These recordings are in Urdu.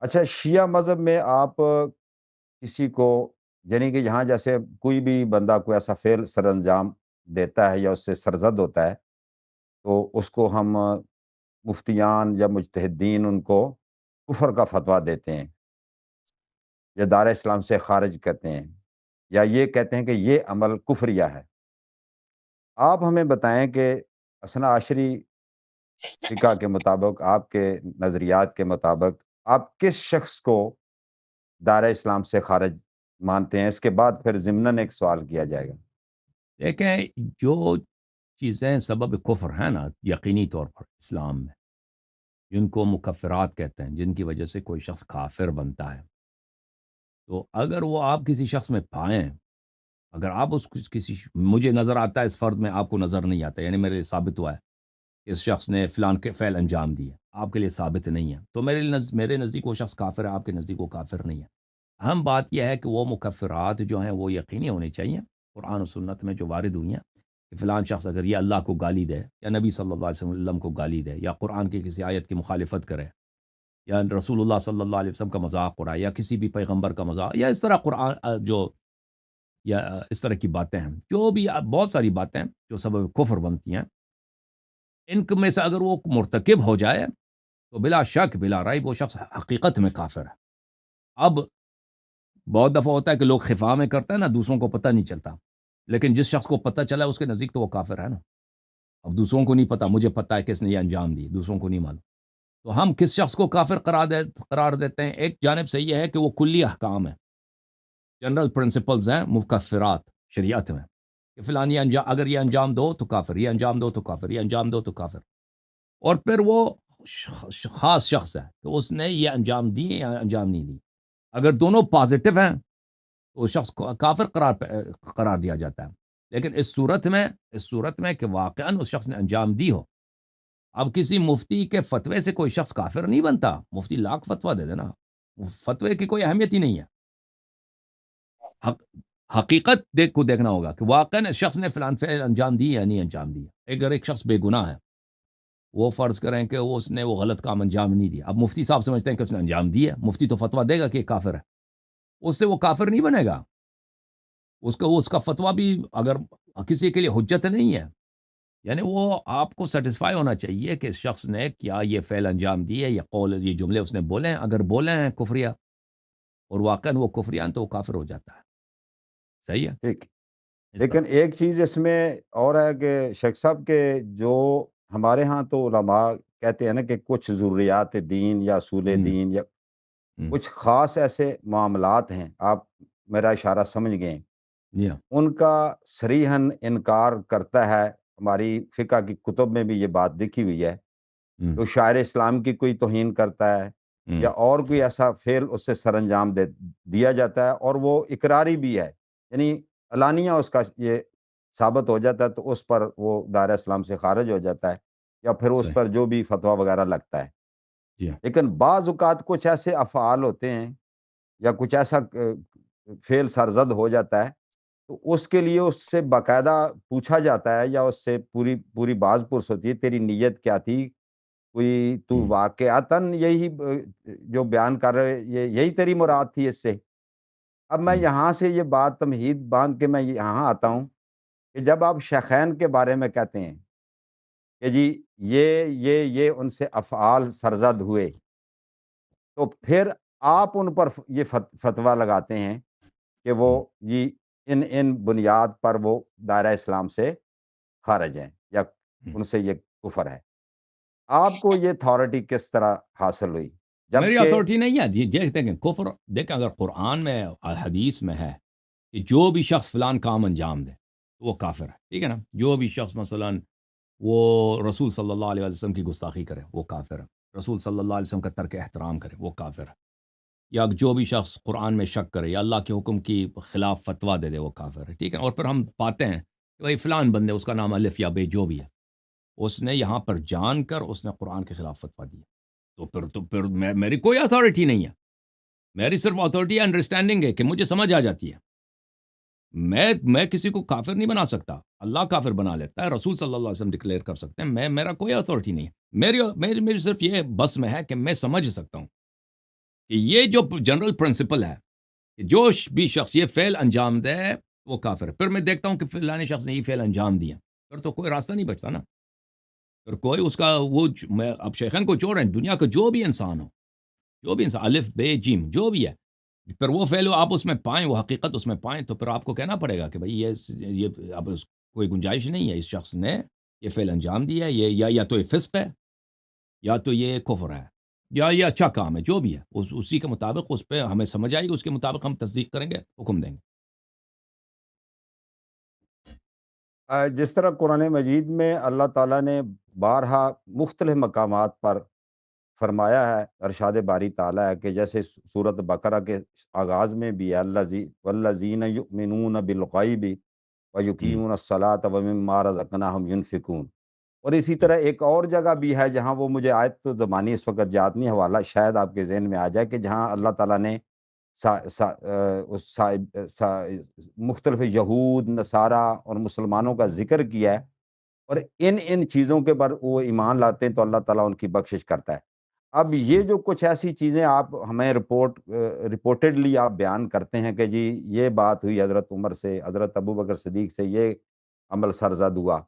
اچھا، شیعہ مذہب میں آپ کسی کو، یعنی کہ یہاں جیسے کوئی بھی بندہ کوئی ایسا فعل سر انجام دیتا ہے یا اس سے سرزد ہوتا ہے، تو اس کو ہم مفتیان یا مجتہدین ان کو کفر کا فتویٰ دیتے ہیں یا دار اسلام سے خارج کرتے ہیں، یا یہ کہتے ہیں کہ یہ عمل کفریہ ہے۔ آپ ہمیں بتائیں کہ اثنا عشری فقہ کے مطابق، آپ کے نظریات کے مطابق، آپ کس شخص کو دائرہ اسلام سے خارج مانتے ہیں؟ اس کے بعد پھر ضمناً ایک سوال کیا جائے گا۔ دیکھیں، جو چیزیں سبب کفر ہیں نا یقینی طور پر اسلام میں، جن کو مکفرات کہتے ہیں، جن کی وجہ سے کوئی شخص کافر بنتا ہے، تو اگر وہ آپ کسی شخص میں پائیں، اگر آپ مجھے نظر آتا ہے اس فرد میں، آپ کو نظر نہیں آتا، یعنی میرے لیے ثابت ہوا ہے کہ اس شخص نے فلان کے فعل انجام دیے، آپ کے لیے ثابت نہیں ہے، تو میرے نزدیک وہ شخص کافر ہے، آپ کے نزدیک وہ کافر نہیں ہے۔ اہم بات یہ ہے کہ وہ مکفرات جو ہیں وہ یقینی ہونے چاہیے، قرآن و سنت میں جو وارد ہوئی ہیں، کہ فلان شخص اگر یہ اللہ کو گالی دے، یا نبی صلی اللہ علیہ وسلم کو گالی دے، یا قرآن کی کسی آیت کی مخالفت کرے، یا رسول اللہ صلی اللہ علیہ وسلم کا مذاق اڑائے، یا کسی بھی پیغمبر کا مذاق، یا اس طرح قرآن یا اس طرح کی باتیں ہیں، جو بھی بہت ساری باتیں ہیں جو سبب کفر بنتی ہیں، ان میں سے اگر وہ مرتکب ہو جائے تو بلا شک بلا ریب وہ شخص حقیقت میں کافر ہے۔ اب بہت دفعہ ہوتا ہے کہ لوگ خفا میں کرتے ہیں نا، دوسروں کو پتہ نہیں چلتا، لیکن جس شخص کو پتہ چلا اس کے نزدیک تو وہ کافر ہے نا۔ اب دوسروں کو نہیں پتا، مجھے پتا ہے کس نے یہ انجام دی، دوسروں کو نہیں معلوم، تو ہم کس شخص کو کافر قرار دیتے ہیں؟ ایک جانب سے یہ ہے کہ وہ کلی احکام ہے، جنرل پرنسپلز ہیں مکفرات شریعت میں، کہ فلانی اگر یہ انجام دو تو کافر، یہ انجام دو تو کافر، یہ انجام دو تو کافر۔ اور پھر وہ خاص شخص ہے کہ اس نے یہ انجام دی یا انجام نہیں دی، اگر دونوں پازیٹو ہیں تو اس شخص کو کافر قرار دیا جاتا ہے۔ لیکن اس صورت میں کہ واقعاً اس شخص نے انجام دی ہو، اب کسی مفتی کے فتوے سے کوئی شخص کافر نہیں بنتا، مفتی لاکھ فتویٰ دے دینا، فتوے کی کوئی اہمیت ہی نہیں ہے۔ حق حقیقت دیکھنا ہوگا کہ واقعاً اس شخص نے فلان فعل انجام دی یا نہیں انجام دی۔ اگر ایک شخص بے گناہ ہے، وہ فرض کریں کہ اس نے وہ غلط کام انجام نہیں دیا، اب مفتی صاحب سمجھتے ہیں کہ اس نے انجام دیا، مفتی تو فتویٰ دے گا کہ یہ کافر ہے، اس سے وہ کافر نہیں بنے گا، اس کا فتویٰ بھی اگر کسی کے لیے حجت نہیں ہے، یعنی وہ آپ کو سیٹسفائی ہونا چاہیے کہ اس شخص نے کیا یہ فعل انجام دیے، یا قول یہ جملے اس نے بولے ہیں، اگر بولے ہیں کفریہ اور واقعاً وہ کفریہ ہیں تو وہ کافر ہو جاتا ہے۔ صحیح ہے ٹھیک، اس طرح۔ لیکن ایک چیز اس میں اور ہے کہ شیخ صاحب کے جو ہمارے ہاں تو علماء کہتے ہیں نا کہ کچھ ضروریات دین یا اصول ہوں دین یا ہوں کچھ خاص ایسے معاملات ہیں، آپ میرا اشارہ سمجھ گئے، جی ہاں۔ ان کا صریحاً انکار کرتا ہے۔ ہماری فقہ کی کتب میں بھی یہ بات لکھی ہوئی ہے، ہوں تو شاعر اسلام کی کوئی توہین کرتا ہے ہوں یا اور کوئی ایسا فعل اس سے سر انجام دیا جاتا ہے اور وہ اقراری بھی ہے، یعنی علانیہ اس کا یہ ثابت ہو جاتا ہے، تو اس پر وہ دائرہ اسلام سے خارج ہو جاتا ہے، یا پھر اس صحیح۔ پر جو بھی فتویٰ وغیرہ لگتا ہے۔ جی ہاں۔ لیکن بعض اوقات کچھ ایسے افعال ہوتے ہیں یا کچھ ایسا فعل سرزد ہو جاتا ہے، تو اس کے لیے اس سے باقاعدہ پوچھا جاتا ہے یا اس سے پوری پوری باز پرس ہوتی ہے، تیری نیت کیا تھی، کوئی تو ہوں واقعتاً یہی جو بیان کر رہے یہی تیری مراد تھی اس سے۔ اب میں ہوں یہاں سے یہ بات تمہید باندھ کے میں یہاں آتا ہوں کہ جب آپ شیخین کے بارے میں کہتے ہیں کہ جی یہ ان سے افعال سرزد ہوئے، تو پھر آپ ان پر یہ فتویٰ لگاتے ہیں کہ وہ ہوں یہ ان بنیاد پر وہ دائرہ اسلام سے خارج ہیں یا ہوں۔ ان سے یہ کفر ہے۔ آپ کو یہ اتھارٹی کس طرح حاصل ہوئی میری جبکہ اتھارٹی نہیں ہے جی، دیکھیں کفر، دیکھیں اگر قرآن میں اور حدیث میں ہے کہ جو بھی شخص فلان کام انجام دے تو وہ کافر ہے، ٹھیک ہے نا؟ جو بھی شخص مثلاً وہ رسول صلی اللہ علیہ وسلم کی گستاخی کرے وہ کافر ہے، رسول صلی اللہ علیہ وسلم کا ترک احترام کرے وہ کافر ہے، یا جو بھی شخص قرآن میں شک کرے یا اللہ کے حکم کی خلاف فتویٰ دے دے وہ کافر ہے، ٹھیک ہے؟ اور پھر ہم پاتے ہیں کہ بھائی فلان بندے، اس کا نام الف یا بے جو بھی ہے، اس نے یہاں پر جان کر اس نے قرآن کے خلاف فتویٰ دی، تو پھر میری کوئی اتھارٹی نہیں ہے، میری صرف اتھارٹی انڈرسٹینڈنگ ہے کہ مجھے سمجھ آ جاتی ہے، میں کسی کو کافر نہیں بنا سکتا، اللہ کافر بنا لیتا ہے، رسول صلی اللہ علیہ وسلم ڈکلیئر کر سکتے ہیں، میرا کوئی اتھارٹی نہیں ہے، میری صرف یہ بس میں ہے کہ میں سمجھ سکتا ہوں کہ یہ جو جنرل پرنسپل ہے کہ جو بھی شخص یہ فعل انجام دے وہ کافر ہے. پھر میں دیکھتا ہوں کہ فلانے شخص نے یہ فعل انجام دیا، پھر تو کوئی راستہ نہیں بچتا نا. پھر کوئی اس کا وہ میں اب شیخین کو چھوڑ رہے ہیں، دنیا کا جو بھی انسان ہو، جو بھی انسان الف بے جیم جو بھی ہے، پھر وہ فعل آپ اس میں پائیں، وہ حقیقت اس میں پائیں، تو پھر آپ کو کہنا پڑے گا کہ بھائی یہ اب کوئی گنجائش نہیں ہے، اس شخص نے یہ فعل انجام دیا ہے، یہ یا تو یہ فسق ہے، یا تو یہ کفر ہے، یا یہ اچھا کام ہے، جو بھی ہے اسی کے مطابق اس پہ ہمیں سمجھ آئے گی، اس کے مطابق ہم تصدیق کریں گے، حکم دیں گے. جس طرح قرآن مجید میں اللہ تعالیٰ نے بارہا مختلف مقامات پر فرمایا ہے، ارشاد باری تعالیٰ ہے کہ جیسے سورۃ بقرہ کے آغاز میں بھی ہے والذین یؤمنون بالغیب ہوں. ویقیمون الصلاۃ ومما رزقناہم ینفقون، اور اسی طرح ایک اور جگہ بھی ہے جہاں وہ مجھے آیت تو زبانی اس وقت یاد نہیں، حوالہ شاید آپ کے ذہن میں آ جائے، کہ جہاں اللہ تعالیٰ نے مختلف یہود، نصارہ اور مسلمانوں کا ذکر کیا ہے، اور ان چیزوں کے پر وہ ایمان لاتے ہیں تو اللہ تعالیٰ ان کی بخشش کرتا ہے. اب یہ جو کچھ ایسی چیزیں آپ ہمیں رپورٹڈلی آپ بیان کرتے ہیں کہ جی یہ بات ہوئی حضرت عمر سے، حضرت ابوبکر صدیق سے یہ عمل سرزد ہوا،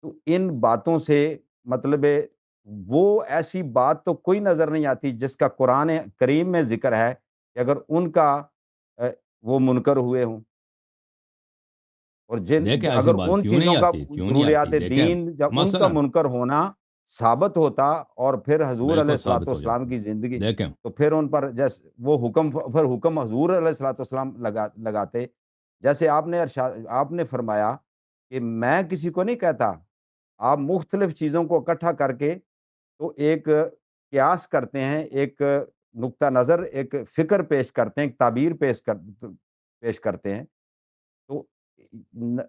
تو ان باتوں سے مطلب ہے وہ ایسی بات تو کوئی نظر نہیں آتی جس کا قرآن کریم میں ذکر ہے کہ اگر ان کا وہ منکر ہوئے ہوں، اور دیکھیں ایسی اگر بات ان کیوں نہیں چیزوں کا آتی، کیوں نہیں ضروریات آتی؟ دیکھیں دین جب ان کا مثلا منکر ہونا ثابت ہوتا، اور پھر حضور علیہ بالکل الصلوۃ ثابت ہو والسلام جاتا. کی زندگی، دیکھیں تو پھر ان پر جیسے وہ حکم حضور علیہ الصلوۃ والسلام لگاتے. جیسے آپ نے فرمایا کہ میں کسی کو نہیں کہتا، آپ مختلف چیزوں کو اکٹھا کر کے تو ایک قیاس کرتے ہیں، ایک نقطہ نظر، ایک فکر پیش کرتے ہیں، ایک تعبیر پیش کرتے ہیں. تو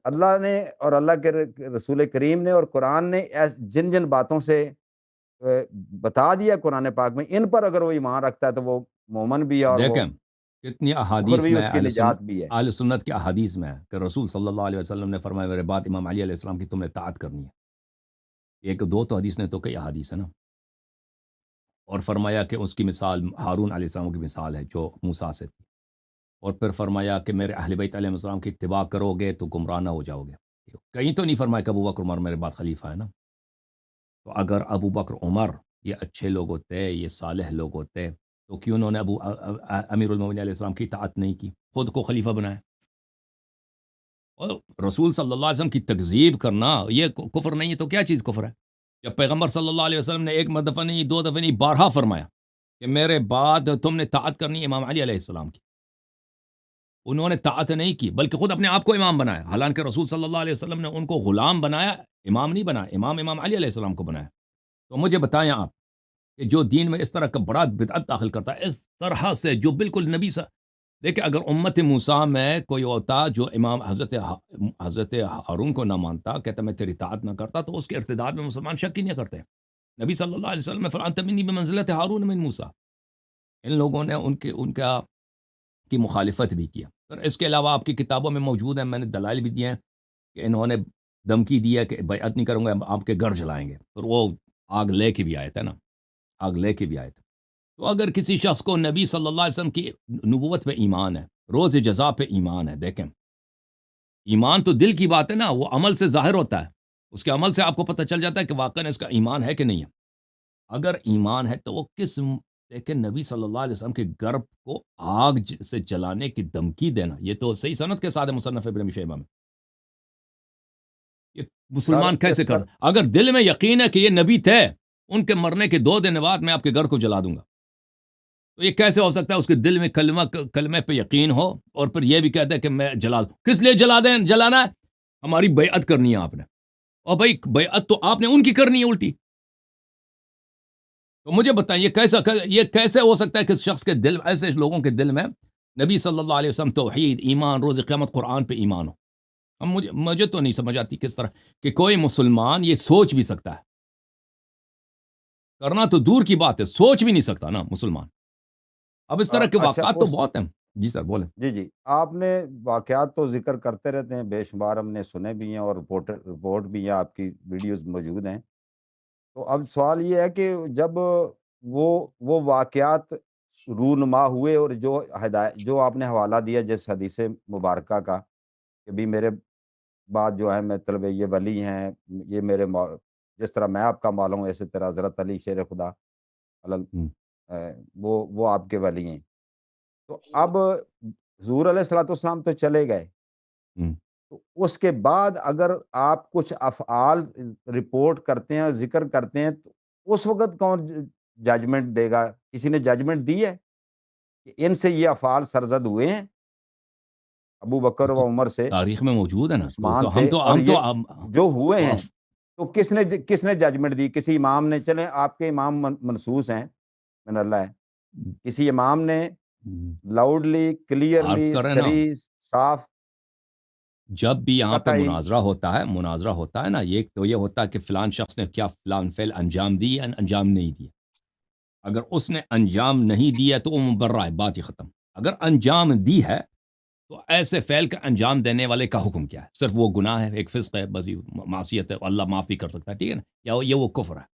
اللہ نے اور اللہ کے رسول کریم نے اور قرآن نے جن جن باتوں سے بتا دیا قرآن پاک میں، ان پر اگر وہ ایمان رکھتا ہے تو وہ مومن بھی ہے، اور وہ دیکھیں کتنی احادیث اخروی میں اس کی اہل سنت، نجات بھی ہے. اہل سنت کی احادیث میں ہے کہ رسول صلی اللہ علیہ وسلم نے فرمایا میرے بعد امام علی علیہ السلام کی تم نے اطاعت کرنی ہے. ایک دو تو حدیث نے تو کئی احادیث ہے نا. اور فرمایا کہ اس کی مثال ہارون علیہ السلام کی مثال ہے جو موسیٰ سے تھی. اور پھر فرمایا کہ میرے اہل بیت علیہ السلام کی اتباع کرو گے تو گمراہ نہ ہو جاؤ گے. کہیں تو نہیں فرمایا کہ ابو بکر عمر میرے بعد خلیفہ ہے نا. تو اگر ابو بکر عمر یہ اچھے لوگ ہوتے، یہ صالح لوگ ہوتے، تو کیوں انہوں نے امیر المومنین علیہ السلام کی اطاعت نہیں کی، خود کو خلیفہ بنایا؟ اور رسول صلی اللہ علیہ وسلم کی تکذیب کرنا یہ کفر نہیں ہے تو کیا چیز کفر ہے؟ جب پیغمبر صلی اللہ علیہ وسلم نے ایک دفعہ نہیں، دو دفعہ نہیں، بارہا فرمایا کہ میرے بعد تم نے طاعت کرنی ہے امام علی علیہ السلام کی. انہوں نے طاعت نہیں کی بلکہ خود اپنے آپ کو امام بنایا، حالانکہ رسول صلی اللہ علیہ وسلم نے ان کو غلام بنایا، امام نہیں بنایا. امام علی علیہ السلام کو بنایا. تو مجھے بتائیں آپ کہ جو دین میں اس طرح کا بڑا بدعت داخل کرتا ہے اس طرح سے، جو بالکل نبی سے دیکھیں، اگر امت موسیٰ میں کوئی ہوتا جو امام حضرت ہارون کو نہ مانتا، کہتا میں تیری اطاعت نہ کرتا، تو اس کے ارتداد میں مسلمان شک ہی نہیں کرتے. نبی صلی اللہ علیہ وسلم نے فرمایا انت منی بمنزلت ہارون من موسیٰ. ان لوگوں نے ان کا کی مخالفت بھی کیا. اور اس کے علاوہ آپ کی کتابوں میں موجود ہیں، میں نے دلائل بھی دیے ہیں کہ انہوں نے دھمکی دی ہے کہ بیعت نہیں کروں گا، آپ کے گھر جلائیں گے. اور وہ آگ لے کے بھی آئے تھے نا، آگ لے کے بھی آئے تھے. تو اگر کسی شخص کو نبی صلی اللہ علیہ وسلم کی نبوت پہ ایمان ہے، روز جزا پہ ایمان ہے، دیکھیں ایمان تو دل کی بات ہے نا، وہ عمل سے ظاہر ہوتا ہے. اس کے عمل سے آپ کو پتہ چل جاتا ہے کہ واقعا اس کا ایمان ہے کہ نہیں ہے. اگر ایمان ہے تو وہ کس دیکھیں نبی صلی اللہ علیہ وسلم کے گھر کو آگ سے جلانے کی دھمکی دینا، یہ تو صحیح سند کے ساتھ ہے مصنف ابن شیبہ میں. یہ سر مسلمان کیسے اس کر، طرح اگر دل میں یقین ہے کہ یہ نبی تھے، ان کے مرنے کے 2 دن بعد میں آپ کے گھر کو جلا دوں گا، تو یہ کیسے ہو سکتا ہے؟ اس کے دل میں کلمے پہ یقین ہو اور پھر یہ بھی کہتے ہیں کہ میں جلا دوں. کس لیے جلا دیں؟ جلانا ہے ہماری بیعت کرنی ہے آپ نے. اور بھائی بیعت تو آپ نے ان کی کرنی ہے الٹی. تو مجھے بتائیں یہ کیسے ہو سکتا ہے کہ اس شخص کے دل، ایسے لوگوں کے دل میں نبی صلی اللہ علیہ وسلم توحید، ایمان، روز قیامت، قرآن پہ ایمان ہو؟ اب مجھے تو نہیں سمجھ آتی کس طرح کہ کوئی مسلمان یہ سوچ بھی سکتا ہے. کرنا تو دور کی بات ہے، سوچ بھی نہیں سکتا نا مسلمان. اب اس طرح کے اچھا واقعات تو بہت ہیں. جی سر بولیں. جی جی، آپ نے واقعات تو ذکر کرتے رہتے ہیں، بے شمار ہم نے سنے بھی ہیں، اور رپورٹ بھی ہیں، آپ کی ویڈیوز موجود ہیں. تو اب سوال یہ ہے کہ جب وہ واقعات رونما ہوئے، اور جو آپ نے حوالہ دیا جس حدیث مبارکہ کا کہ بھی میرے بعد جو ہے مطلب یہ ولی ہیں، یہ میرے جس طرح میں آپ کا مولا ہوں، اسی طرح حضرت علی شیر خدا علل ہوں، وہ آپ کے ولی ہیں۔ تو اب حضور علیہ الصلوۃ والسلام تو چلے گئے، ہوں۔ تو اس کے بعد اگر آپ کچھ افعال رپورٹ کرتے ہیں اور ذکر کرتے ہیں، تو اس وقت کون ججمنٹ دے گا؟ کسی نے ججمنٹ دی ہے کہ ان سے یہ افعال سرزد ہوئے ہیں، ابو یہ بکر و تو عمر سے، تاریخ میں موجود ہے نا، عثمان تو سے، اور ہم یہ تو جو ہوئے تو ہیں، تو کس نے ججمنٹ دی؟ کسی امام نے؟ چلیں آپ کے امام منصوص ہیں من اللہ ہے، کسی امام نے لاؤڈلی عرض کلیئرلی کریں نا، صریح صاف جب بھی یہاں پہ قطعی؟ مناظرہ ہوتا ہے نا، یہ تو یہ ہوتا ہے کہ فلان شخص نے کیا فلان فعل انجام دی یا انجام نہیں دیا۔ اگر اس نے انجام نہیں دیا تو وہ مبرہ ہے، بات ہی ختم۔ اگر انجام دی ہے تو ایسے فعل کا انجام دینے والے کا حکم کیا ہے؟ صرف وہ گناہ ہے، ایک فسق ہے، بس یہ معصیت ہے، اللہ معاف بھی کر سکتا ہے، ٹھیک ہے نا، یا یہ وہ کفر ہے۔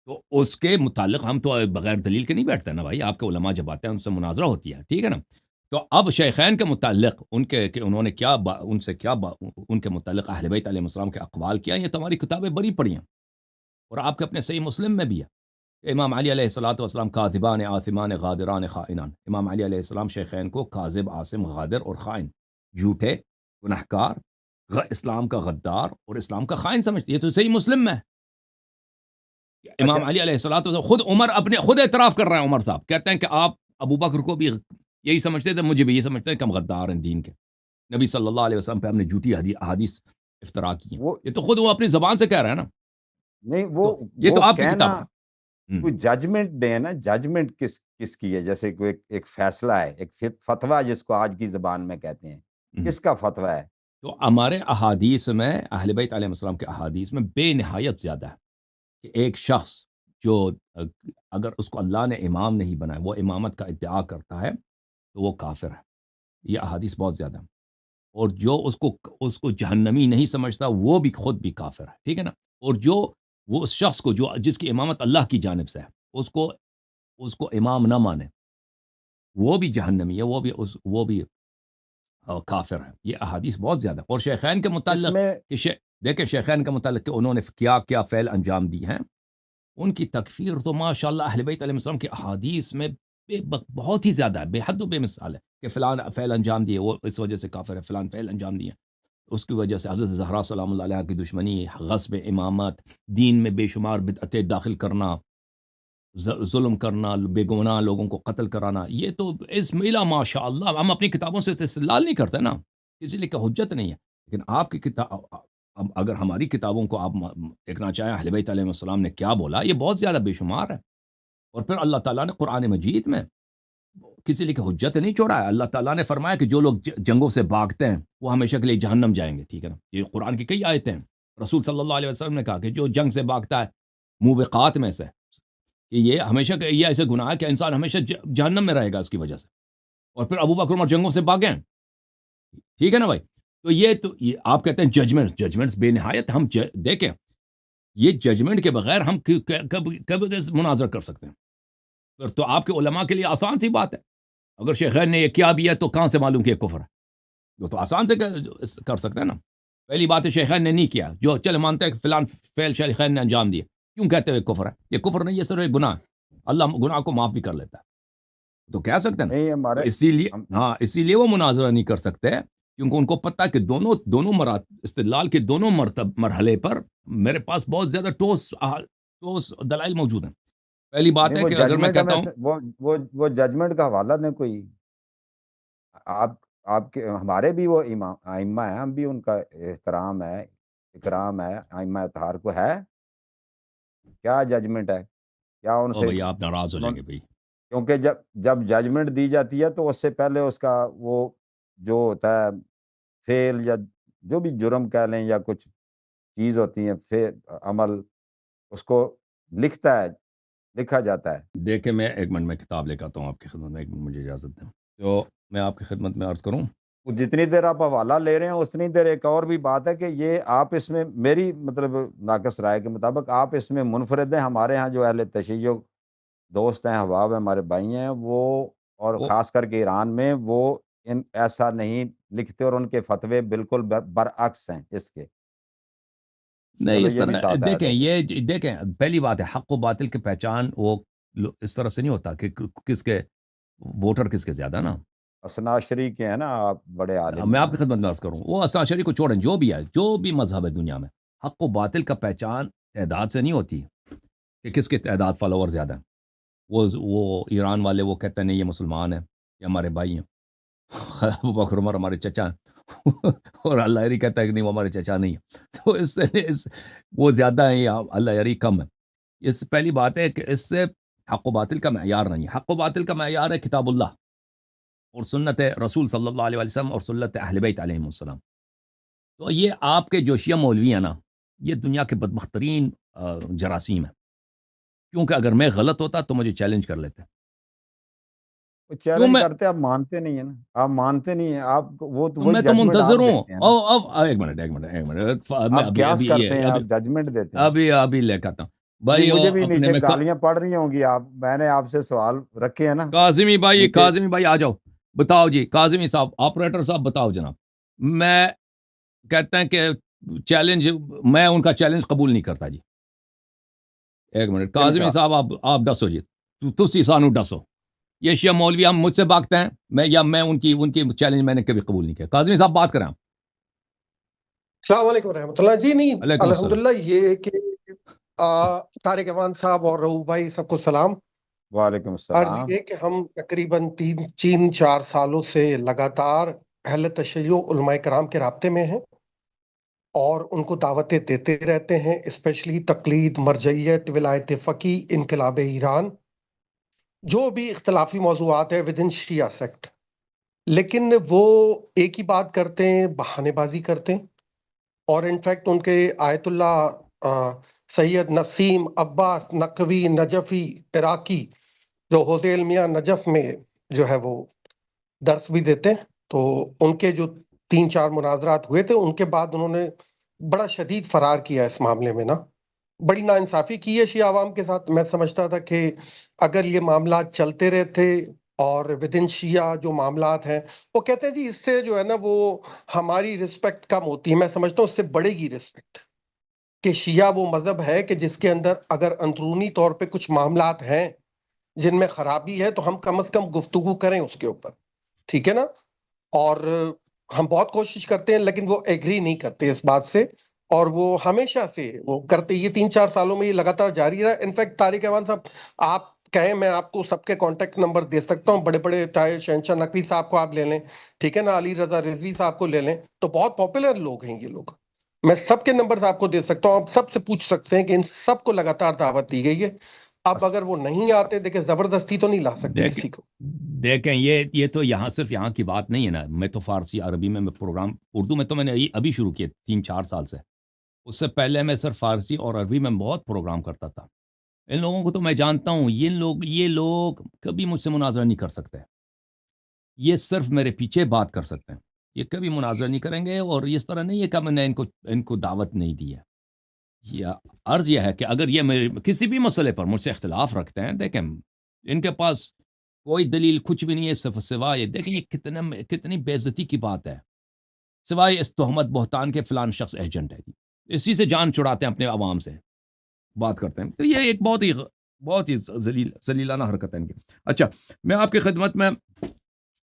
تو اس کے متعلق ہم تو بغیر دلیل کے نہیں بیٹھتے نا بھائی، آپ کے علماء جب آتے ہیں ان سے مناظرہ ہوتی ہے، ٹھیک ہے نا۔ تو اب شیخین کے متعلق ان کے کہ انہوں نے ان سے ان کے متعلق اہل بیت علیہ السلام کے اقوال کیا، یہ تمہاری کتابیں بڑی پڑھی ہیں، اور آپ کے اپنے صحیح مسلم میں بھی ہے کہ امام علی علیہ الصلوۃ والسلام کاذبان آثمان غادران خائنان، امام علی علیہ السلام شیخین کو کاذب، عاصم، غادر اور خائن، جھوٹے، گنہکار، اسلام کا غدار اور اسلام کا خائن سمجھتے، یہ تو صحیح مسلم میں ہے۔ امام اچھا، علی علیہ الصلوۃ والسلام خود عمر خود اعتراف کر رہے ہیں، عمر صاحب کہتے ہیں کہ آپ ابو بکر کو بھی یہی سمجھتے تھے، مجھے بھی یہ سمجھتے ہیں کہ ہم غدار ہیں دین کے، نبی صلی اللہ علیہ وسلم پہ ہم نے جھوٹی احادیث افترا کی ہیں، وہ یہ تو خود وہ اپنی زبان سے کہہ رہے ہیں نا۔ نہیں، وہ تو یہ وہ تو آپ کی کہنا، کتاب ہے۔ ہوں، کوئی ججمنٹ دیں نا، ججمنٹ کس کی ہے؟ جیسے کوئی ایک فیصلہ ہے، ایک فتویٰ جس کو آج کی زبان میں کہتے ہیں، ہوں۔ کس کا فتویٰ ہے؟ تو ہمارے احادیث میں، اہل بیت علیہ السلام کے احادیث میں بے نہایت زیادہ ہے کہ ایک شخص جو اگر اس کو اللہ نے امام نہیں بنایا، وہ امامت کا ادعا کرتا ہے تو وہ کافر ہے، یہ احادیث بہت زیادہ ہیں۔ اور جو اس کو جہنمی نہیں سمجھتا وہ بھی خود بھی کافر ہے، ٹھیک ہے نا۔ اور جو وہ اس شخص کو جو جس کی امامت اللہ کی جانب سے ہے، اس کو امام نہ مانے، وہ بھی جہنمی ہے، وہ بھی کافر ہے، یہ احادیث بہت زیادہ۔ اور شیخین کے اس متعلق میں کہ دیکھیں شیخین کے متعلق کہ انہوں نے کیا کیا فعل انجام دی ہیں، ان کی تکفیر تو ماشاء اللہ اہل بیت علیہ السلام کی احادیث میں بہت ہی زیادہ ہے، بے حد و بے مثال ہے کہ فلان فعل انجام دیے وہ اس وجہ سے کافر ہے، فلان فعل انجام دیے اس کی وجہ سے حضرت زہرا سلام اللہ علیہ کی دشمنی، غصب امامت، دین میں بے شمار بدعتیں داخل کرنا، ظلم کرنا، بے گناہ لوگوں کو قتل کرانا، یہ تو اس میلہ ماشاء اللہ ہم اپنی کتابوں سے استدلال نہیں کرتے نا، اسی لیے کہ حجت نہیں ہے۔ لیکن آپ کی کتاب، اب اگر ہماری کتابوں کو آپ دیکھنا چاہیں اہل بیت علیہ السلام نے کیا بولا، یہ بہت زیادہ بے شمار ہے۔ اور پھر اللہ تعالیٰ نے قرآن مجید میں کسی لیے کہ حجت نہیں چھوڑا ہے، اللہ تعالیٰ نے فرمایا کہ جو لوگ جنگوں سے بھاگتے ہیں وہ ہمیشہ کے لیے جہنم جائیں گے، ٹھیک ہے نا، یہ قرآن کی کئی آیتیں ہیں۔ رسول صلی اللہ علیہ وسلم نے کہا کہ جو جنگ سے بھاگتا ہے موبقات میں سے، کہ یہ ہمیشہ یہ ایسے گناہ ہے کہ انسان ہمیشہ جہنم میں رہے گا اس کی وجہ سے۔ اور پھر ابو بکر عمر جنگوں سے بھاگے ہیں، ٹھیک ہے نا بھائی۔ تو یہ آپ کہتے ہیں ججمنٹس بے نہایت، ہم دیکھیں یہ ججمنٹ کے بغیر ہم کب مناظر کر سکتے ہیں؟ پھر تو آپ کے علماء کے لیے آسان سی بات ہے، اگر شیخین نے یہ کیا بھی ہے تو کہاں سے معلوم کہ یہ کفر ہے؟ وہ تو آسان سے کر سکتے ہیں نا۔ پہلی بات ہے شیخین نے نہیں کیا، جو چل مانتے ہیں کہ فلان فعل شیخین نے انجام دیے، کیوں کہتے ہوئے کفر ہے؟ یہ کفر نہیں، یہ صرف ایک گناہ ہے، اللہ گناہ کو معاف بھی کر لیتا ہے، تو کہہ سکتے ہیں نا۔ نہیں تو ہمارے اسی لیے ہم ہاں، اسی لیے وہ مناظرہ نہیں کر سکتے، کیونکہ ان کو پتہ ہے کہ دونوں استدلال کے دونوں مرحلے پر میرے پاس بہت زیادہ ٹھوس دلائل موجود ہیں۔ پہلی بات نہیں، ہے وہ کہ اگر میں ججمنٹ کہتا ہمیں ہوں وہ ججمنٹ کا حوالہ دیں کوئی۔ آپ آپ کے ہمارے بھی وہ امام ائمہ ہیں، ہم بھی ان کا احترام ہے، اکرام ہے، ائمہ اطہار کو ہے، کیا ججمنٹ ہے؟ کیا ان او سے بھائی آپ ناراض ہو انہوں جائیں گے بھائی۔ کیونکہ جب ججمنٹ دی جاتی ہے تو اس سے پہلے اس کا وہ جو ہوتا ہے فعل، یا جو بھی جرم کہہ لیں یا کچھ چیز ہوتی ہیں، عمل، اس کو لکھا جاتا ہے۔ دیکھیں میں ایک منٹ میں کتاب لے کے آتا ہوں آپ کی خدمت میں، ایک منٹ مجھے اجازت دیں تو میں آپ کی خدمت میں عرض کروں۔ وہ جتنی دیر آپ حوالہ لے رہے ہیں اتنی دیر ایک اور بھی بات ہے کہ یہ آپ اس میں میری مطلب ناقص رائے کے مطابق آپ اس میں منفرد ہیں، ہمارے ہاں جو اہل تشیع دوست ہیں، احباب ہیں، ہمارے بھائی ہیں وہ، اور وہ خاص کر کے ایران میں وہ ایسا نہیں لکھتے، اور ان کے فتوے بالکل برعکس ہیں اس کے۔ نہیں چلو اس یہ بھی طرح ساتھ ایڈ دیکھیں، ہو گئے۔ یہ دیکھیں پہلی بات ہے حق و باطل کی پہچان وہ اس طرح سے نہیں ہوتا کہ کس کے ووٹر کس کے زیادہ نا۔ اسناشری کے ہیں نا آپ، بڑے عالم میں ہیں آپ کی وہ۔ خدمت میں عرض کروں، وہ اسنا شریف کو چھوڑیں، جو بھی ہے، جو بھی مذہب ہے دنیا میں، حق و باطل کا پہچان تعداد سے نہیں ہوتی کہ کس کے تعداد فالوور زیادہ ہیں۔ وہ ایران والے وہ کہتے ہیں نہیں یہ مسلمان ہیں، یہ ہمارے بھائی ہیں، ابو بکر عمر ہمارے چچا ہیں اور اللہ یری کہتا ہے کہ نہیں وہ ہمارے چچا نہیں ہیں، تو اس سے وہ زیادہ ہیں یا اللہ یری کم ہے۔ اس پہلی بات ہے کہ اس سے حق و باطل کا معیار نہیں ہے۔ حق و باطل کا معیار ہے کتاب اللہ اور سنت رسول صلی اللہ علیہ وسلم اور سنت اہل بیت علیہم السلام۔ تو یہ آپ کے جو شیعہ مولوی ہیں نا، یہ دنیا کے بدبخت ترین جراثیم ہیں، کیونکہ اگر میں غلط ہوتا تو مجھے چیلنج کر لیتے۔ وہ کیوں چیلنج میں کرتے آپ مانتے نہیں ہیں نا، آپ مانتے نہیں ہیں، آپ وہ تو تو وہی میں تو ججمنٹ منتظر آپ ہوں۔ دیتے ہیں نا، اب ایک منٹ میں آپ ابھی قیاس ابھی کرتے یہ ہیں، آپ ججمنٹ دیتے ہیں۔ ابھی لے کے آتا ہوں ابھی بھائی، مجھے بھی اپنے نیچے میں گالیاں پڑ رہی ہوں گی، آپ، میں نے آپ سے سوال رکھے ہیں نا نیچے۔ کاظمی بھائی آ جاؤ، بتاؤ جی کاظمی صاحب، آپریٹر صاحب بتاؤ جناب۔ میں کہتے ہیں کہ چیلنج، میں ان کا چیلنج قبول نہیں کرتا جی۔ ایک منٹ کن کاظمی کا؟ صاحب، آپ ڈسو جی، تسی سانو ڈسو۔ یہ شیعہ مولوی ہم مجھ سے بھاگتے ہیں، میں ان کی چیلنج میں نے کبھی قبول نہیں کیا۔ کاظمی صاحب بات کریں آپ۔ السلام علیکم ورحمۃ اللہ جی۔ نہیں، علیکم السلام۔ الحمدللہ یہ کہ طارق امان صاحب اور رؤوف بھائی سب کو سلام۔ وعلیکم عرض السلام۔ یہ کہ ہم تقریباً 3-4 سالوں سے لگاتار اہل تشیع علماء کرام کے رابطے میں ہیں اور ان کو دعوتیں دیتے رہتے ہیں، اسپیشلی تقلید، مرجعیت، ولایت فقی، انقلاب ایران، جو بھی اختلافی موضوعات ہیں ود ان شیعہ سیکٹ۔ لیکن وہ ایک ہی بات کرتے ہیں، بہانے بازی کرتے ہیں، اور انفیکٹ ان کے آیت اللہ سید نسیم عباس نقوی نجفی عراقی جو حوزے علمیہ نجف میں جو ہے وہ درس بھی دیتے ہیں، تو ان کے جو 3-4 مناظرات ہوئے تھے ان کے بعد انہوں نے بڑا شدید فرار کیا اس معاملے میں نا، بڑی ناانصافی کی ہے شیعہ عوام کے ساتھ۔ میں سمجھتا تھا کہ اگر یہ معاملات چلتے رہتے اور ود ان شیعہ جو معاملات ہیں، وہ کہتے ہیں جی اس سے جو ہے نا وہ ہماری رسپیکٹ کم ہوتی ہے۔ میں سمجھتا ہوں اس سے بڑھے گی رسپیکٹ، کہ شیعہ وہ مذہب ہے کہ جس کے اندر اگر اندرونی طور پہ کچھ معاملات ہیں جن میں خرابی ہے تو ہم کم از کم گفتگو کریں اس کے اوپر، ٹھیک ہے نا؟ اور ہم بہت کوشش کرتے ہیں لیکن وہ ایگری نہیں کرتے اس بات سے، اور وہ ہمیشہ سے وہ کرتے، یہ 3-4 سالوں میں یہ لگاتار جاری رہا۔ انفیکٹ طارق احمد صاحب، آپ کہیں میں آپ کو سب کے کانٹیکٹ نمبر دے سکتا ہوں، بڑے بڑے، چاہے شہنشاہ نقوی صاحب کو آپ لے لیں، ٹھیک ہے نا، علی رضا رضوی صاحب کو لے لیں، تو بہت پاپولر لوگ ہیں یہ لوگ، میں سب کے نمبرز آپ کو دے سکتا ہوں، آپ سب سے پوچھ سکتے ہیں کہ ان سب کو لگاتار دعوت دی گئی ہے۔ اب اس- اگر وہ نہیں آتے، دیکھیں زبردستی تو نہیں لا سکتے دیکھیں کسی کو۔ دیکھیں یہ تو یہاں صرف یہاں کی بات نہیں ہے نا، میں تو فارسی عربی میں پروگرام، اردو میں تو میں نے ابھی شروع کیے 3-4 سال سے، اس سے پہلے میں صرف فارسی اور عربی میں بہت پروگرام کرتا تھا۔ ان لوگوں کو تو میں جانتا ہوں، یہ لوگ کبھی مجھ سے مناظرہ نہیں کر سکتے، یہ صرف میرے پیچھے بات کر سکتے ہیں، یہ کبھی مناظرہ نہیں کریں گے، اور اس طرح نہیں ہے کہ میں نے ان کو دعوت نہیں دی ہے۔ عرض یہ ہے کہ اگر یہ میرے کسی بھی مسئلے پر مجھ سے اختلاف رکھتے ہیں، دیکھیں ان کے پاس کوئی دلیل کچھ بھی نہیں ہے، سوائے دیکھیں یہ کتنی بے عزتی کی بات ہے، سوائے اس تہمت بہتان کے فلان شخص ایجنٹ ہے، اسی سے جان چھڑاتے ہیں اپنے عوام سے بات کرتے ہیں، تو یہ ایک بہت ہی ذلیلانہ حرکت ہے ان کی۔ اچھا، میں آپ کی خدمت میں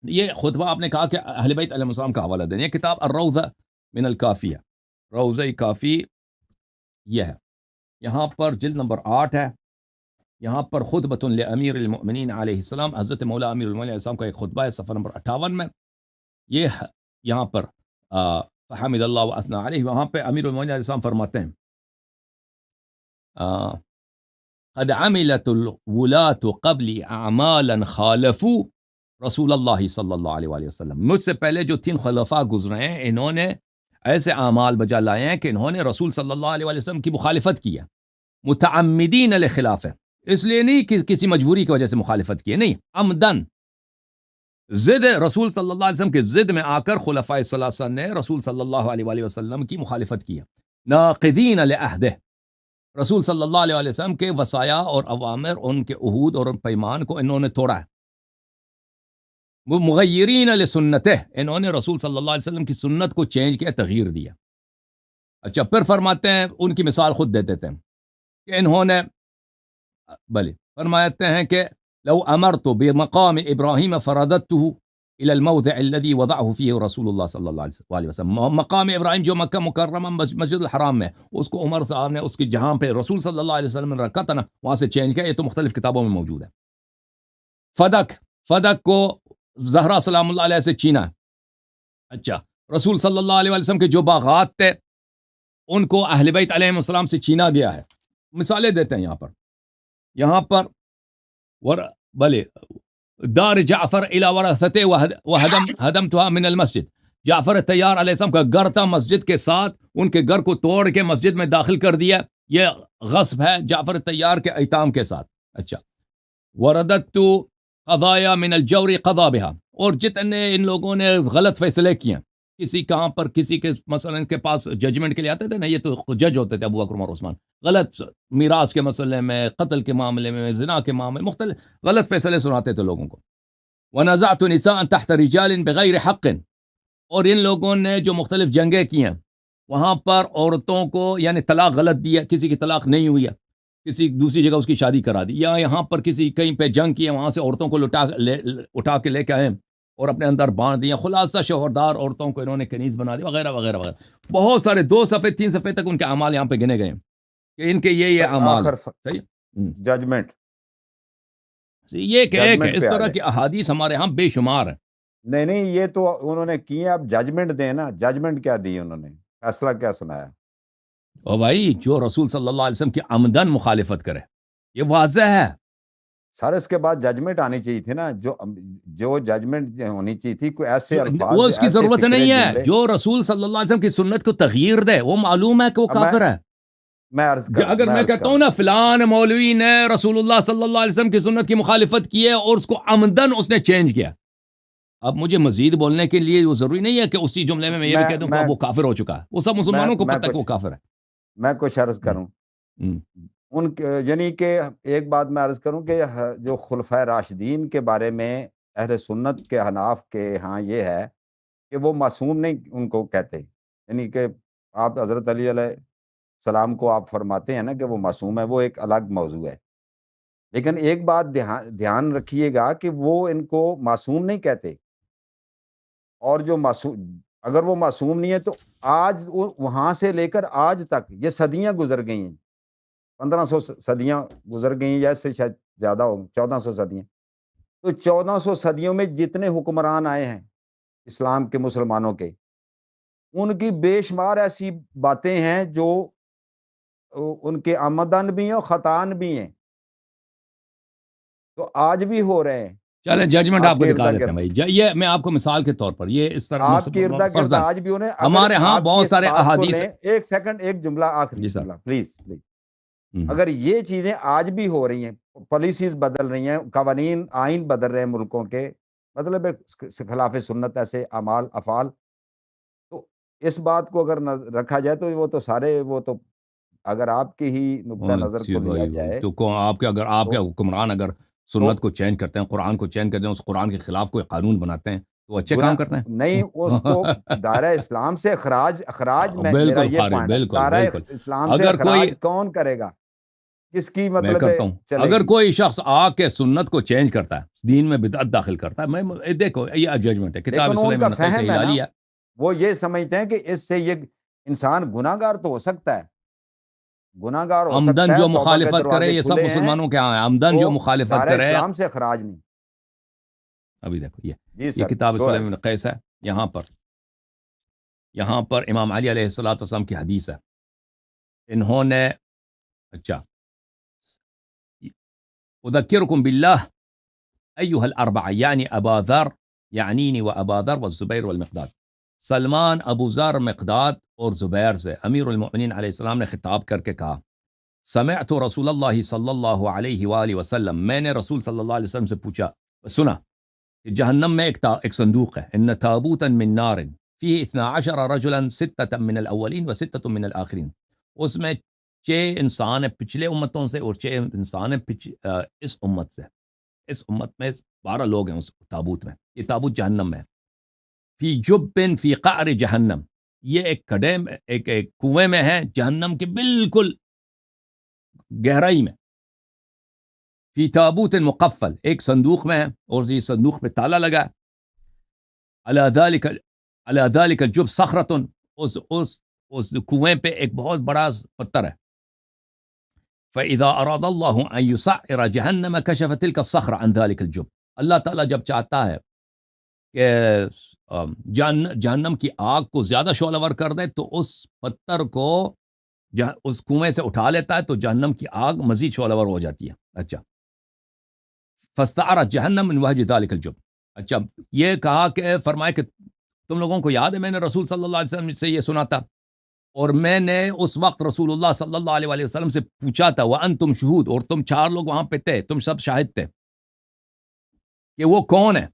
یہ خطبہ آپ نے کہا کہ اہل بیت علیہ السلام کا حوالہ دیں، یہ کتاب الروضہ من الکافیہ، روضہ کافی یہ ہے، یہاں پر جلد نمبر 8 ہے، یہاں پر خطبۃ لامیر المؤمنین علیہ السلام، حضرت مولا امیر المؤمنین علیہ السلام کا ایک خطبہ ہے، صفحہ نمبر 58 میں، یہ یہاں پر فحمد اللہ واثنى علیہ، وہاں پہ امیر المؤمنین علیہ السلام فرماتے ہیں قد عملت الولاة قبل اعمالا خالفوا رسول اللہ صلی اللہ علیہ وآلہ وسلم، مجھ سے پہلے جو 3 خلفاء گزرے ہیں انہوں نے ایسے اعمال بجا لائے ہیں کہ انہوں نے رسول صلی اللہ علیہ وآلہ وسلم کی مخالفت کی ہے، متعمدین لخلاف ہے، اس لیے نہیں کہ کسی مجبوری کی وجہ سے مخالفت کی ہے، نہیں، عمدن، ضد رسول صلی اللہ علیہ وسلم کے ضد میں آ کر خلفائے ثلاثہ نے رسول صلی اللہ علیہ وآلہ وسلم کی مخالفت کی ہے، ناقضین لعہدہ، رسول صلی اللہ علیہ وسلم کے وصایا اور اوامر، ان کے عہود اور ان پیمان کو انہوں نے توڑا ہے. وہ مغیرین لسنتہ، انہوں نے رسول صلی اللہ علیہ وسلم کی سنت کو چینج کیا، تغییر دیا. اچھا پھر فرماتے ہیں، ان کی مثال خود دے دیتے ہیں کہ انہوں نے بلے فرماتے ہیں کہ لو امرت بمقام ابراہیم فرددته الى الموضع الذي وضعه فيه رسول اللہ صلی اللہ علیہ وسلم. مقام ابراہیم جو مکہ مکرمہ مسجد الحرام میں، اس کو عمر صاحب نے اس کی جہاں پہ رسول صلی اللہ علیہ وسلم نے رکھا تھا نا، وہاں سے چینج کیا. یہ تو مختلف کتابوں میں موجود ہے. فدق کو زہرا سلام اللہ علیہ سے چینا. اچھا رسول صلی اللہ علیہ وسلم کے جو باغات تھے ان کو اہل بیت علیہ السلام سے چینا گیا ہے. مثالیں دیتے ہیں یہاں پر بلے دار جعفر الى ورثته وهدمتها من المسجد. جعفر تیار علیہ السلام کا گھر تھا، مسجد کے ساتھ ان کے گھر کو توڑ کے مسجد میں داخل کر دیا. یہ غصب ہے جعفر تیار کے ایتام کے ساتھ. اچھا ورددت قضایا من الجور قضا بها، اور جتنے ان لوگوں نے غلط فیصلے کیے، کسی کہاں پر کسی کے مثلا ان کے پاس ججمنٹ کے لیے آتے تھے نا، یہ تو جج ہوتے تھے ابو بکر عمر عثمان، غلط میراث کے مسئلے میں، قتل کے معاملے میں، زنا کے معاملے، مختلف غلط فیصلے سناتے تھے لوگوں کو. ونزعت نساء تحت رجال بغیر حق، اور ان لوگوں نے جو مختلف جنگیں کی ہیں وہاں پر عورتوں کو یعنی طلاق غلط دیا، کسی کی طلاق نہیں ہوئی ہے، کسی دوسری جگہ اس کی شادی کرا دی، یا یہاں پر کسی کہیں پہ جنگ کی ہے، وہاں سے عورتوں کو اٹھا کے لے کے آئے اور اپنے اندر باندھ دیا. خلاصہ شوہردار عورتوں کو انہوں نے کنیز بنا دیا، وغیرہ وغیرہ وغیرہ. بہت سارے 2 صفحے 3 صفحے تک ان کے اعمال یہاں پہ گنے گئے ہیں کہ ان کے یہ اعمال صحیح ججمنٹ یہ کہ ایک ہے. اس طرح کی احادیث ہمارے ہاں بے شمار ہیں. نہیں یہ تو انہوں نے کیے. اب ججمنٹ دیں نا، ججمنٹ کیا دی انہوں نے، فیصلہ کیا سنایا؟ اور بھائی جو رسول صلی اللہ علیہ وسلم کی عمدن مخالفت کرے، یہ واضح ہے. سر اس کے بعد ججمنٹ آنی چاہیے تھی نا، جو ججمنٹ ہونی چاہیے تھی، کوئی ایسے الفاظ وہ اس کی ضرورت نہیں ہے. جو رسول صلی اللہ علیہ وسلم کی سنت کو تغییر دے، وہ معلوم ہے کہ وہ کافر ہے. اگر میں کہتا ہوں نا فلان مولوی نے رسول اللہ صلی اللہ علیہ وسلم کی سنت کی مخالفت کی ہے اور اس کو عمدن اس نے چینج کیا، اب مجھے مزید بولنے کے لیے وہ ضروری نہیں ہے کہ اسی جملے میں یہ بھی کہہ دوں کہ وہ کافر ہو چکا ہے. وہ سب مسلمانوں کو پتہ ہے کہ وہ کافر ہے. میں کچھ عرض کروں یعنی کہ ایک بات میں عرض کروں کہ جو خلفائے راشدین کے بارے میں اہل سنت کے حناف کے ہاں یہ ہے کہ وہ معصوم نہیں ان کو کہتے. یعنی کہ آپ حضرت علی علیہ السلام کو آپ فرماتے ہیں نا کہ وہ معصوم ہے، وہ ایک الگ موضوع ہے. لیکن ایک بات دھیان رکھیے گا کہ وہ ان کو معصوم نہیں کہتے. اور جو اگر وہ معصوم نہیں ہے تو آج وہاں سے لے کر آج تک یہ صدیاں گزر گئی ہیں، 1500 صدیاں گزر گئی ہیں، یا اس سے شاید زیادہ ہو، 1400 صدیاں. تو 1400 صدیوں میں جتنے حکمران آئے ہیں اسلام کے، مسلمانوں کے، ان کی بے شمار ایسی باتیں ہیں جو ان کے آمدن بھی ہیں اور خطان بھی ہیں، تو آج بھی ہو رہے ہیں. چلے ججمنٹ آپ کو دکھا دیتے ہیں بھائی. یہ میں آپ کو مثال کے طور پر یہ اس طرح آپ کی اردا گرد آج بھی انہیں ہمارے ہاں بہت سارے احادیث. ایک سیکنڈ، ایک جملہ آخری جملہ پلیز. اگر یہ چیزیں آج بھی ہو رہی ہیں، پالیسیز بدل رہی ہیں، قوانین آئین بدل رہے ہیں ملکوں کے، مطلب خلاف سنت ایسے اعمال افعال، تو اس بات کو اگر رکھا جائے تو وہ تو سارے، وہ تو اگر آپ کی ہی نقطہ نظر کو لیا جائے تو آپ کے اگر آپ کے حکمران اگر سنت کو چینج کرتے ہیں، قرآن کو چینج کرتے ہیں، اس قرآن کے خلاف کوئی قانون بناتے ہیں تو اچھے کام کرتے ہیں. نہیں، اس کو دائرہ اسلام سے اخراج میرا یہ پوائنٹ ہے. دائرہ اسلام سے اخراج کون کرے گا؟ کس کی مطلب کرتا ہوں. اگر کوئی شخص آ کے سنت کو چینج کرتا ہے، دین میں بدعت داخل کرتا ہے، میں دیکھو یہ ججمنٹ ہے کتاب سلیمان نقی سے ہلالی ہے. وہ یہ سمجھتے ہیں کہ اس سے یہ انسان گناہگار تو ہو سکتا ہے، گناہگار ہو سکتا ہے. عمدن جو مخالفت کرے، یہ سب مسلمانوں کے ہاں ہے، عمدن جو مخالفت کرے اسلام سے اخراج نہیں. ابھی دیکھو یہ کتاب سلیمان نقی ہے. یہاں پر امام علی علیہ السلام کی حدیث ہے. انہوں نے اچھا اذکرکم باللہ ایھا الاربعہ، یعنی ابا ذر یعنینی و ابا ذر والزبیر والمقداد. سلمان، ابو ذر، مقداد اور زبیر سے امیر المؤمنین علیہ السلام نے خطاب کر کے کہا، سمعت رسول اللہ صلی اللہ علیہ وآلہ وسلم، میں نے رسول صلی اللہ علیہ وسلم سے پوچھا، سنا کہ جہنم میں ایک صندوق ہے، ان تابوتا من نار فیہ 12 رجلا 6 من الاولین و 6 من الآخرین. اس میں 6 انسان ہیں پچھلے امتوں سے اور 6 انسان ہیں اس امت سے. اس امت میں 12 لوگ ہیں اس تابوت میں. یہ تابوت جہنم میں ہے. فی جب فی قعر جہنم، یہ ایک کھڈے میں ایک کنویں میں ہے جہنم کے بالکل گہرائی میں. فی تابوت مقفل، ایک صندوق میں ہے اور یہ صندوق پہ تالا لگا ہے. علی ذالک الجب صخرۃ، اس کنویں پہ ایک بہت بڑا پتھر ہے. فاذا اراد اللہ ان یسعر جہنم کشف تلک الصخرۃ عن ذلک الجب. اللہ تعالیٰ جب چاہتا ہے کہ جہنم کی آگ کو زیادہ شعلہ ور کر دے تو اس پتھر کو اس کنویں سے اٹھا لیتا ہے تو جہنم کی آگ مزید شعلہ ور ہو جاتی ہے. اچھا، فاستعر جہنم من وجه ذلك الجب. اچھا، یہ کہا کہ فرمائے کہ تم لوگوں کو یاد ہے میں نے رسول صلی اللہ علیہ وسلم سے یہ سنا تھا اور میں نے اس وقت رسول اللہ صلی اللہ علیہ وسلم سے پوچھا تھا وانتم شہود، اور تم 4 لوگ وہاں پہ تھے، تم سب شاہد تھے کہ وہ کون ہے.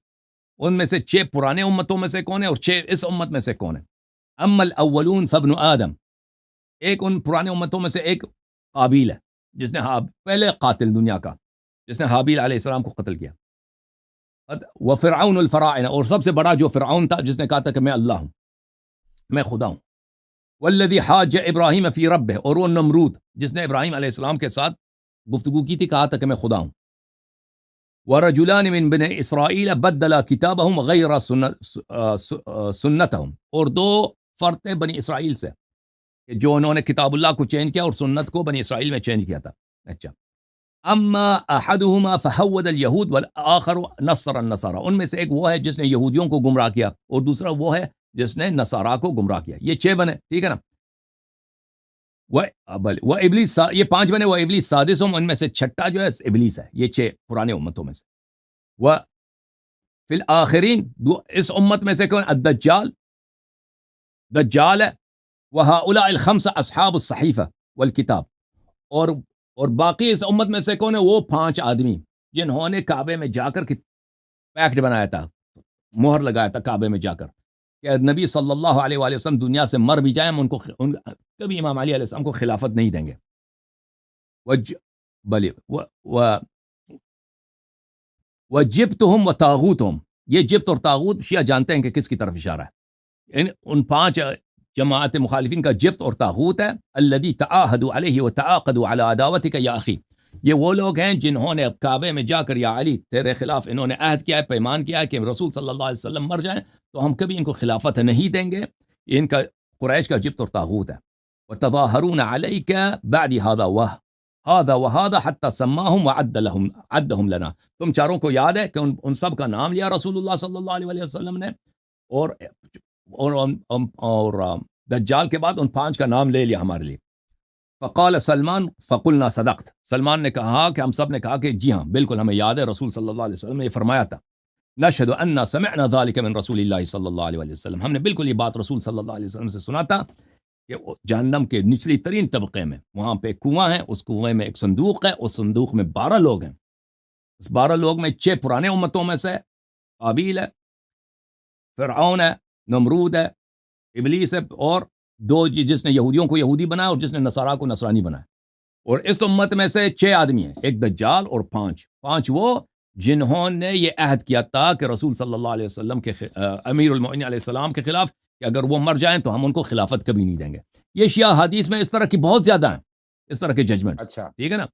ان میں سے 6 پرانے امتوں میں سے کون ہے اور 6 اس امت میں سے کون ہے. اما الاولون فابن آدم، ایک ان پرانے امتوں میں سے ایک قابیل ہے جس نے پہلے قاتل دنیا کا جس نے حابیل علیہ السلام کو قتل کیا. وفرعون الفراعنہ، اور سب سے بڑا جو فرعون تھا جس نے کہا تھا کہ میں اللہ ہوں، میں خدا ہوں. والذی حاج ابراہیم فی ربہ، اور وہ نمرود جس نے ابراہیم علیہ السلام کے ساتھ گفتگو کی تھی، کہا تھا کہ میں خدا ہوں. ورجلان من بنی اسرائیل بدلا کتابہم غیر سنتہم، اور 2 فرد تھے بنی اسرائیل سے کہ جو انہوں نے کتاب اللہ کو چینج کیا اور سنت کو بنی اسرائیل میں چینج کیا تھا. اچھا، اما احدہما فحود الیہود والآخر نصر النصارى، ان میں سے ایک وہ ہے جس نے یہودیوں کو گمراہ کیا اور دوسرا وہ ہے جس نے نصارہ کو گمراہ کیا. یہ 6 بنے، ٹھیک ہے نا. وہ ابلیس، یہ 5 بنے. وہ ابلیس سادسہم، ان میں سے چھٹا جو ہے ابلیس ہے. یہ 6 پرانے امتوں میں سے. وہ فی الآخرین، اس امت میں سے کون؟ الدجال، دجال ہے. وہؤلاء الخمسہ اصحاب الصحیفہ والکتاب، اور باقی اس امت میں سے کون ہے؟ وہ 5 آدمی جنہوں نے کعبے میں جا کر پیکٹ بنایا تھا، مہر لگایا تھا کعبے میں جا کر کہ نبی صلی اللہ علیہ وآلہ وسلم دنیا سے مر بھی جائیں ہم کبھی امام علی علیہ السلام کو خلافت نہیں دیں گے. وجبتہم وطاغوتہم، یہ جبت اور طاغوت شیعہ جانتے ہیں کہ کس کی طرف اشارہ ہے. ان 5 جماعت مخالفین کا جبت اور طاغوت ہے. الذی تعاہدوا علیہ وتعاقدوا علی عداوتک یا اخی، یہ وہ لوگ ہیں جنہوں نے کعبے میں جا کر یا علی تیرے خلاف انہوں نے عہد کیا ہے، پیمان کیا ہے کہ رسول صلی اللہ علیہ وسلم مر جائیں تو ہم کبھی ان کو خلافت نہیں دیں گے. ان کا قریش کا جبت اور طاغوت ہے. وتظاہرون علیک بعد هذا وهذا حتى سماهم وعدهم لنا. تم چاروں کو یاد ہے کہ ان سب کا نام لیا رسول اللہ صلی اللہ علیہ وسلم نے اور دجال کے بعد ان 5 کا نام لے لیا ہمارے لیے. فقال سلمان فقلنا صدقت، سلمان نے کہا کہ ہم سب نے کہا کہ جی ہاں بالکل ہمیں یاد ہے رسول صلی اللہ علیہ وسلم نے یہ فرمایا تھا. نشهد ان سمعنا ذلك من رسول اللہ صلی اللہ علیہ وسلم، ہم نے بالکل یہ بات رسول صلی اللہ علیہ وسلم سے سنا تھا کہ جہنم کے نچلی ترین طبقے میں وہاں پہ کنواں ہے، اس کنویں میں ایک صندوق ہے، اس صندوق میں 12 لوگ ہیں. اس 12 لوگ میں 6 پرانے امتوں میں سے قابیل ہے، فرعون ہے، نمرود ہے، ابلیس ہے، اور 2 جس نے یہودیوں کو یہودی بنایا اور جس نے نصارہ کو نصرانی بنایا. اور اس امت میں سے 6 آدمی ہیں، ایک دجال اور 5 وہ جنہوں نے یہ عہد کیا تھا کہ رسول صلی اللہ علیہ وسلم کے امیر المؤمنین علیہ السلام کے خلاف کہ اگر وہ مر جائیں تو ہم ان کو خلافت کبھی نہیں دیں گے. یہ شیعہ حدیث میں اس طرح کی بہت زیادہ ہیں، اس طرح کے ججمنٹس. اچھا، ٹھیک ہے نا.